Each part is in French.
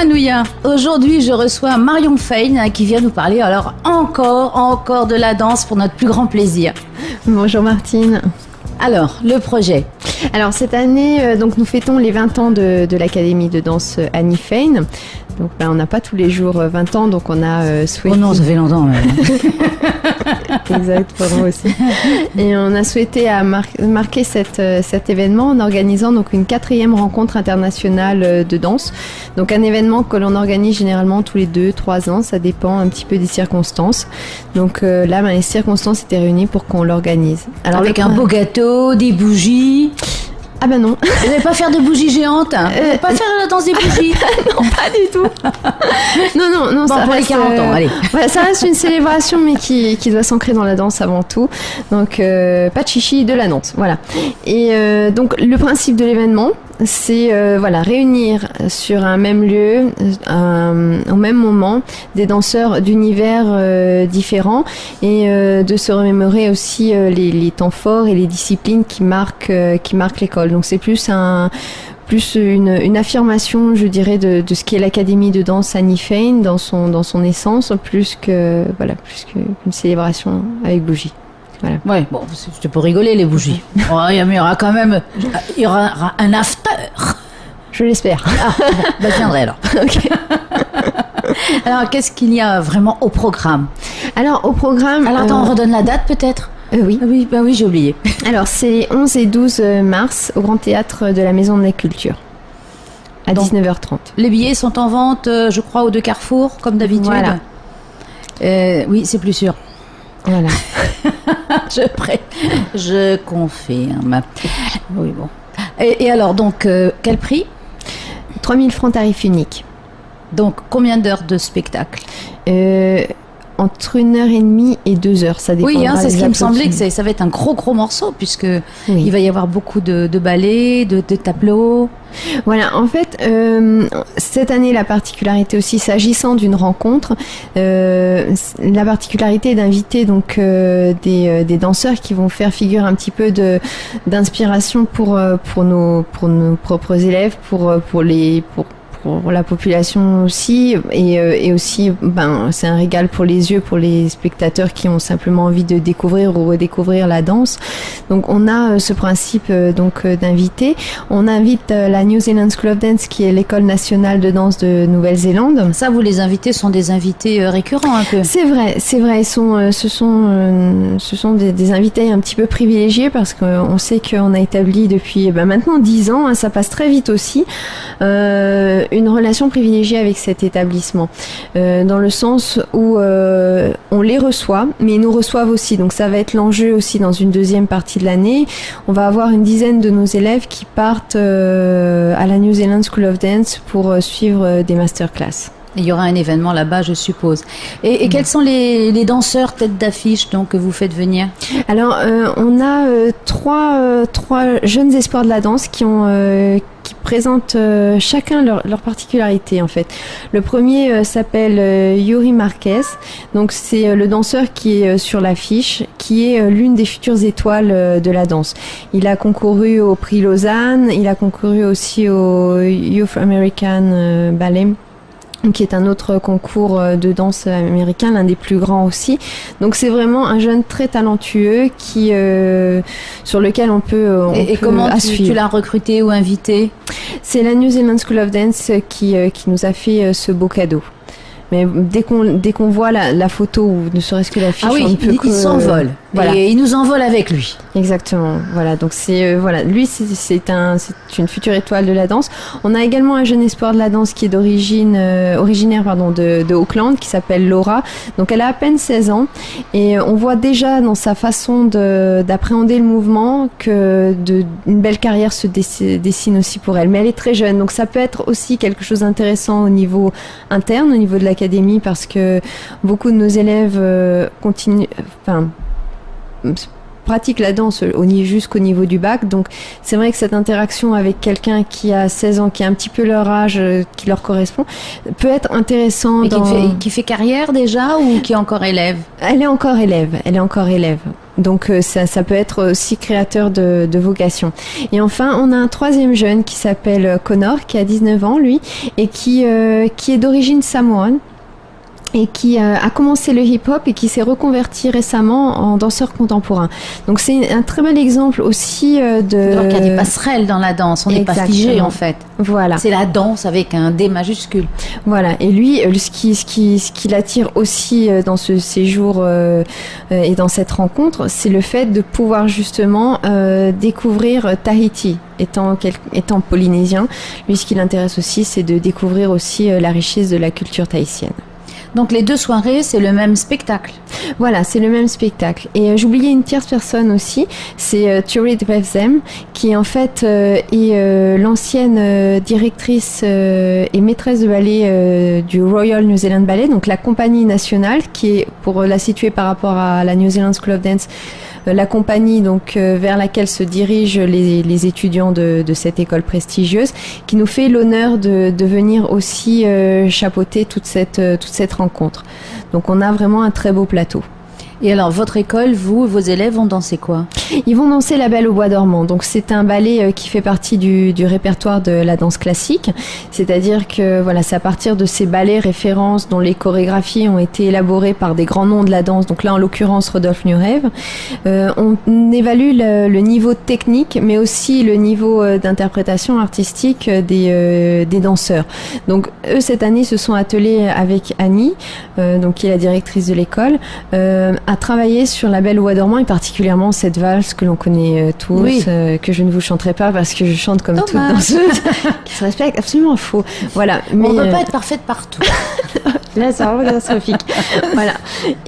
Manouya. Aujourd'hui, je reçois Marion Fein qui vient nous parler alors encore de la danse pour notre plus grand plaisir. Bonjour Martine. Alors, le projet. Alors cette année, donc nous fêtons les 20 ans de l'Académie de danse Annie Fein. Donc on n'a pas tous les jours 20 ans, donc on a souhaité... Oh non, ça fait longtemps même. Exact, pour moi aussi. Et on a souhaité marquer cet événement en organisant donc une 4e rencontre internationale de danse. Donc un événement que l'on organise généralement tous les 2-3 ans, ça dépend un petit peu des circonstances. Donc là, les circonstances étaient réunies pour qu'on l'organise. Alors avec un beau gâteau, des bougies. Ah ben non. Vous n'allez pas faire de bougies géantes? Vous n'allez pas faire la danse des bougies? Non, pas du tout. Non, bon, ça pour reste, les 40 ans, allez. Voilà, ça reste une célébration, mais qui doit s'ancrer dans la danse avant tout. Donc, pas de chichi, de la danse. Voilà. Et donc, le principe de l'événement, c'est réunir sur un même lieu, au même moment, des danseurs d'univers différents et de se remémorer aussi les temps forts et les disciplines qui marquent l'école. Donc c'est plus une affirmation, je dirais, de ce qu'est l'Académie de danse Annie Fein dans son essence, plus qu'une célébration avec bougies. Voilà. Ouais, bon, c'était pour rigoler les bougies. Oh, il y aura quand même un after. Je l'espère. Ah, bon, je viendrai alors. Ok. Alors, qu'est-ce qu'il y a vraiment au programme? Alors, au programme... Alors, attends, on redonne la date peut-être? Oui. Oui, j'ai oublié. Alors, c'est les 11 et 12 mars au Grand Théâtre de la Maison de la Culture, à 19h30. Les billets sont en vente, je crois, aux deux carrefours, comme d'habitude. Voilà. Oui, c'est plus sûr. Voilà. Je confirme. Oui, bon. Et alors, donc, quel prix? 3 000 francs tarif unique. Donc, combien d'heures de spectacle? Entre 1h30 et 2h, ça dépend. Oui, c'est ce qui me semblait, que ça va être un gros morceau, puisque il va y avoir beaucoup de ballets, de tableaux. Voilà, en fait, cette année, la particularité aussi, s'agissant d'une rencontre, la particularité est d'inviter donc des danseurs qui vont faire figure un petit peu d'inspiration pour nos propres élèves, pour la population aussi, et aussi c'est un régal pour les yeux, pour les spectateurs qui ont simplement envie de découvrir ou redécouvrir la danse. Donc on a ce principe d'inviter. On invite la New Zealand School of Dance, qui est l'école nationale de danse de Nouvelle-Zélande. Ça, vous les invités sont des invités récurrents un peu. C'est vrai. Ce sont des invités un petit peu privilégiés, parce qu'on sait qu'on a établi depuis maintenant 10 ans, ça passe très vite aussi, une relation privilégiée avec cet établissement, dans le sens où on les reçoit, mais ils nous reçoivent aussi. Donc ça va être l'enjeu aussi dans une deuxième partie de l'année. On va avoir une dizaine de nos élèves qui partent à la New Zealand School of Dance pour suivre des masterclass. Il y aura un événement là-bas, je suppose. Et quels sont les danseurs tête d'affiche que vous faites venir? Alors, on a trois jeunes espoirs de la danse qui présentent chacun leur particularité en fait. Le premier s'appelle Yuri Marquez. Donc c'est le danseur qui est sur l'affiche, qui est l'une des futures étoiles de la danse. Il a concouru au prix Lausanne, il a concouru aussi au Youth American Ballet, qui est un autre concours de danse américain, l'un des plus grands aussi. Donc c'est vraiment un jeune très talentueux sur lequel on peut Et comment tu l'as recruté ou invité? C'est la New Zealand School of Dance qui nous a fait ce beau cadeau. Mais dès qu'on voit la photo, ou ne serait-ce que l'affiche, il s'envole. Voilà. Et il nous envole avec lui. Exactement. Voilà. Donc lui, c'est une future étoile de la danse. On a également un jeune espoir de la danse qui est originaire de Auckland, qui s'appelle Laura. Donc elle a à peine 16 ans, et on voit déjà dans sa façon d'appréhender le mouvement que une belle carrière se dessine aussi pour elle. Mais elle est très jeune, donc ça peut être aussi quelque chose d'intéressant au niveau interne, au niveau de l'académie, parce que beaucoup de nos élèves pratiquent la danse jusqu'au niveau du bac. Donc c'est vrai que cette interaction avec quelqu'un qui a 16 ans, qui a un petit peu leur âge, qui leur correspond, peut être intéressant. Qui fait carrière déjà, ou qui est encore élève? Elle est encore élève. Donc ça peut être aussi créateur de vocation. Et enfin, on a un troisième jeune qui s'appelle Connor, qui a 19 ans, lui, et qui est d'origine samoane. Et qui a commencé le hip-hop et qui s'est reconverti récemment en danseur contemporain. Donc c'est un très bel exemple aussi de... Donc il y a des passerelles dans la danse, on n'est pas figé en fait. Voilà. C'est la danse avec un D majuscule. Voilà, et lui, ce qui l'attire aussi dans ce séjour et dans cette rencontre, c'est le fait de pouvoir justement découvrir Tahiti. Étant polynésien, lui ce qui l'intéresse aussi, c'est de découvrir aussi la richesse de la culture tahitienne. Donc les deux soirées, c'est le même spectacle. Voilà, c'est le même spectacle. Et j'oubliais une tierce personne aussi, c'est Turid Vevzem, qui en fait est l'ancienne directrice et maîtresse de ballet du Royal New Zealand Ballet, donc la compagnie nationale, qui est, pour la situer par rapport à la New Zealand School of Dance, la compagnie donc vers laquelle se dirigent les étudiants de cette école prestigieuse, qui nous fait l'honneur de venir aussi chapeauter toute cette rencontre. Donc on a vraiment un très beau plateau. Et alors, votre école, vous, vos élèves vont danser quoi? Ils vont danser La Belle au Bois dormant. Donc, c'est un ballet qui fait partie du répertoire de la danse classique. C'est-à-dire que, voilà, c'est à partir de ces ballets références dont les chorégraphies ont été élaborées par des grands noms de la danse. Donc là, en l'occurrence, Rodolphe Nureyev. On évalue le niveau technique, mais aussi le niveau d'interprétation artistique des danseurs. Donc, eux, cette année, se sont attelés avec Annie, donc qui est la directrice de l'école, à travailler sur La Belle au Bois dormant et particulièrement cette valse que l'on connaît tous, oui. Que je ne vous chanterai pas parce que je chante comme toute danseuse qui se respecte, absolument faux. Voilà. Mais on ne peut pas être parfaite partout. Là, c'est vraiment catastrophique. Voilà.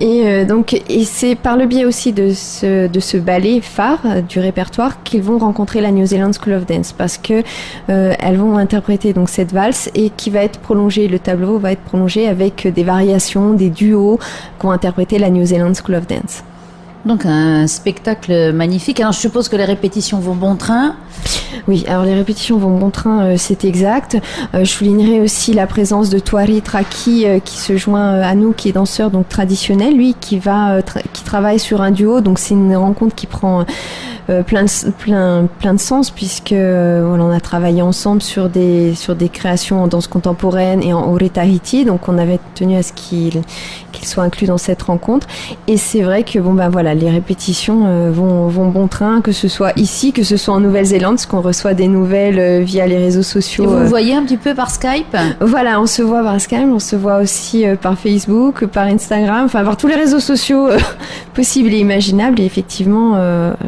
Et donc, c'est par le biais aussi de ce ballet phare du répertoire qu'ils vont rencontrer la New Zealand School of Dance parce que elles vont interpréter donc cette valse et qui va être prolongée. Le tableau va être prolongé avec des variations, des duos qu'ont interprété la New Zealand School of Dance. Donc un spectacle magnifique. Alors je suppose que les répétitions vont bon train. Oui, alors les répétitions vont bon train, c'est exact. Je soulignerai aussi la présence de Tuari Traki qui se joint à nous, qui est danseur donc traditionnel, lui qui travaille sur un duo. Donc c'est une rencontre qui prend plein de sens puisque voilà, on a travaillé ensemble sur des créations en danse contemporaine et en Ore Tahiti. Donc on avait tenu à ce qu'il soit inclus dans cette rencontre. Et c'est vrai que bon ben voilà, les répétitions vont bon train, que ce soit ici, que ce soit en Nouvelle-Zélande, parce qu'on reçoit des nouvelles via les réseaux sociaux. Et vous voyez un petit peu par Skype? Voilà, on se voit par Skype, on se voit aussi par Facebook, par Instagram, enfin par tous les réseaux sociaux possibles et imaginables. Et effectivement,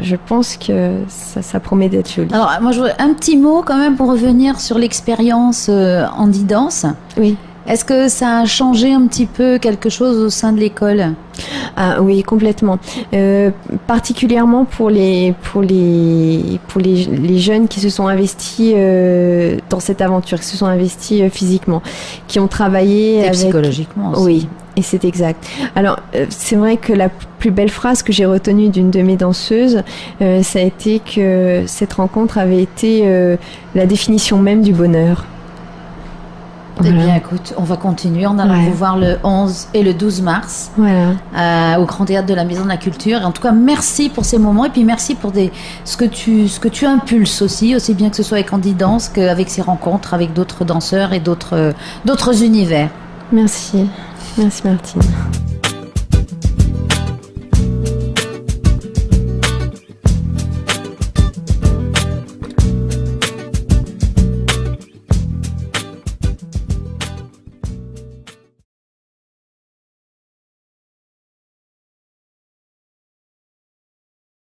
je pense que ça promet d'être joli. Alors moi je voudrais un petit mot quand même pour revenir sur l'expérience Handi Dance. Oui. Est-ce que ça a changé un petit peu quelque chose au sein de l'école? Ah oui, complètement. Particulièrement pour les jeunes qui se sont investis dans cette aventure, qui se sont investis physiquement, qui ont travaillé et psychologiquement aussi. Oui. Et c'est exact. Alors, c'est vrai que la plus belle phrase que j'ai retenue d'une de mes danseuses, ça a été que cette rencontre avait été la définition même du bonheur. Eh bien, écoute, on va continuer. On allons vous voir le 11 et le 12 mars au Grand Théâtre de la Maison de la Culture. Et en tout cas, merci pour ces moments et puis merci pour ce que tu impulses aussi bien que ce soit avec Handi Dance qu'avec ces rencontres avec d'autres danseurs et d'autres univers. Merci. Merci Martine.